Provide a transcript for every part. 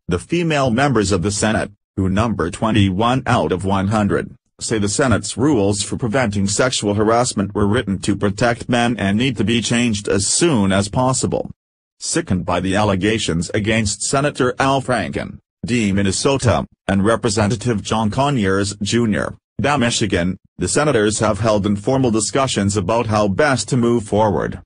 The female members of the Senate, who number 21 out of 100, say the Senate's rules for preventing sexual harassment were written to protect men and need to be changed as soon as possible. Sickened by the allegations against Senator Al Franken, D. Minnesota, and Representative John Conyers, Jr., Da Michigan, the senators have held informal discussions about how best to move forward.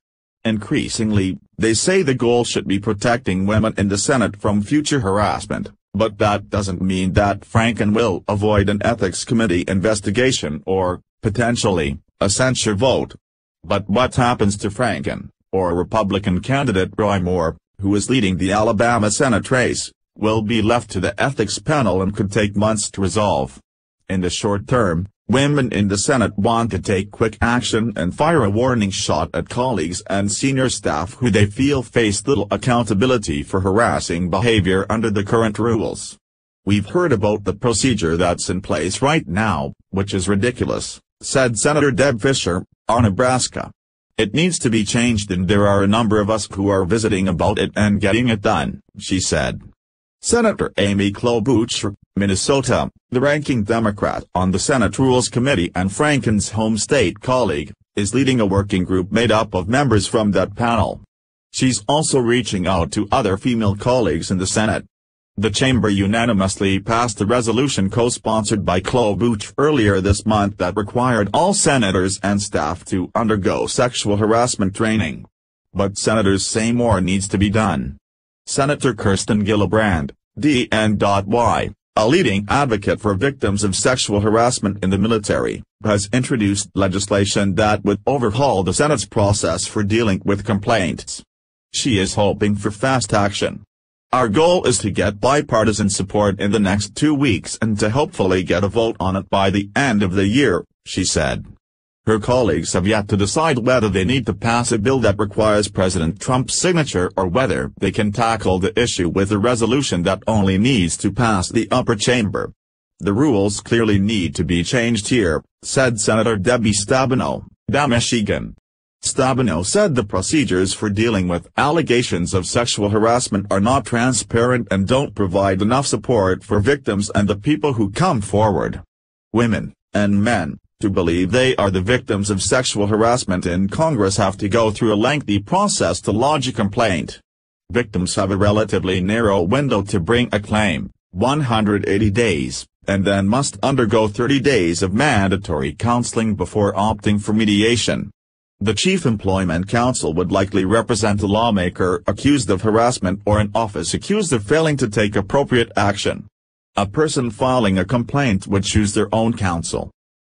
Increasingly, they say the goal should be protecting women in the Senate from future harassment, but that doesn't mean that Franken will avoid an ethics committee investigation or, potentially, a censure vote. But what happens to Franken, or Republican candidate Roy Moore, who is leading the Alabama Senate race, will be left to the ethics panel and could take months to resolve. In the short term, women in the Senate want to take quick action and fire a warning shot at colleagues and senior staff who they feel face little accountability for harassing behavior under the current rules. "We've heard about the procedure that's in place right now, which is ridiculous," said Senator Deb Fischer, of Nebraska. "It needs to be changed and there are a number of us who are visiting about it and getting it done," she said. Senator Amy Klobuchar, Minnesota, the ranking Democrat on the Senate Rules Committee and Franken's home state colleague, is leading a working group made up of members from that panel. She's also reaching out to other female colleagues in the Senate. The chamber unanimously passed a resolution co-sponsored by Klobuchar earlier this month that required all senators and staff to undergo sexual harassment training. But senators say more needs to be done. Senator Kirsten Gillibrand, DNY, a leading advocate for victims of sexual harassment in the military, has introduced legislation that would overhaul the Senate's process for dealing with complaints. She is hoping for fast action. "Our goal is to get bipartisan support in the next 2 weeks and to hopefully get a vote on it by the end of the year," she said. Her colleagues have yet to decide whether they need to pass a bill that requires President Trump's signature or whether they can tackle the issue with a resolution that only needs to pass the upper chamber. "The rules clearly need to be changed here," said Senator Debbie Stabenow, Da Michigan. Stabenow said the procedures for dealing with allegations of sexual harassment are not transparent and don't provide enough support for victims and the people who come forward. Women, and men, to believe they are the victims of sexual harassment in Congress have to go through a lengthy process to lodge a complaint. Victims have a relatively narrow window to bring a claim, 180 days, and then must undergo 30 days of mandatory counseling before opting for mediation. The Chief Employment Counsel would likely represent a lawmaker accused of harassment or an office accused of failing to take appropriate action. A person filing a complaint would choose their own counsel.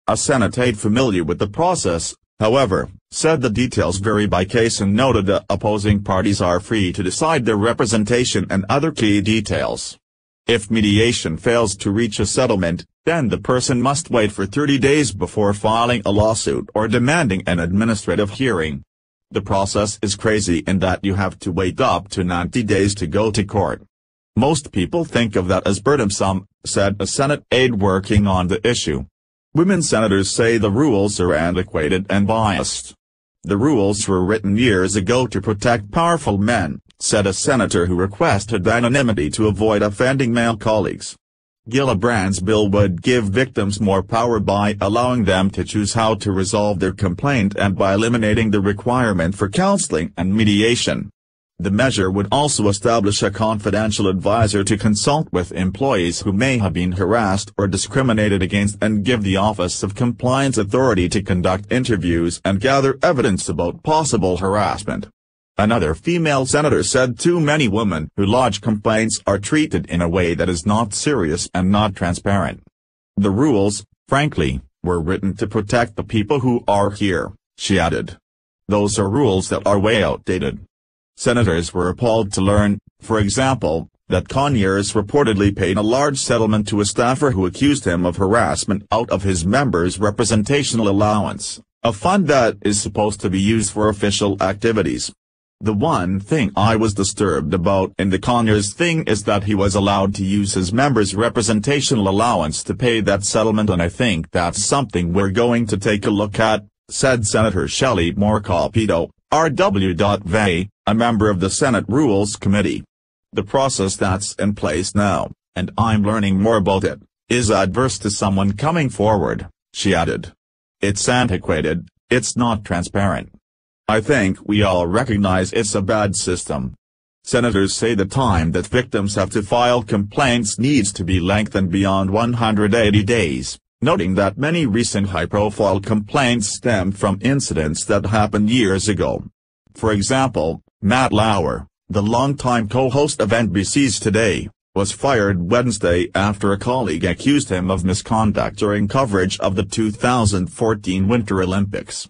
A Senate aide familiar with the process, however, said the details vary by case and noted that opposing parties are free to decide their representation and other key details. If mediation fails to reach a settlement, then the person must wait for 30 days before filing a lawsuit or demanding an administrative hearing. The process is crazy in that you have to wait up to 90 days to go to court. "Most people think of that as burdensome," said a Senate aide working on the issue. Women senators say the rules are antiquated and biased. "The rules were written years ago to protect powerful men," said a senator who requested anonymity to avoid offending male colleagues. Gillibrand's bill would give victims more power by allowing them to choose how to resolve their complaint and by eliminating the requirement for counseling and mediation. The measure would also establish a confidential advisor to consult with employees who may have been harassed or discriminated against and give the Office of Compliance authority to conduct interviews and gather evidence about possible harassment. Another female senator said too many women who lodge complaints are treated in a way that is not serious and not transparent. "The rules, frankly, were written to protect the people who are here," she added. "Those are rules that are way outdated." Senators were appalled to learn, for example, that Conyers reportedly paid a large settlement to a staffer who accused him of harassment out of his members' representational allowance, a fund that is supposed to be used for official activities. "The one thing I was disturbed about in the Conyers thing is that he was allowed to use his members' representational allowance to pay that settlement, and I think that's something we're going to take a look at," said Senator Shelley Moore Capito, RW.VA, a member of the Senate Rules Committee. The process that's in place now, and I'm learning more about it, is adverse to someone coming forward," she added. "It's antiquated, it's not transparent. I think we all recognize it's a bad system." Senators say the time that victims have to file complaints needs to be lengthened beyond 180 days, noting that many recent high-profile complaints stem from incidents that happened years ago. For example, Matt Lauer, the longtime co-host of NBC's Today, was fired Wednesday after a colleague accused him of misconduct during coverage of the 2014 Winter Olympics.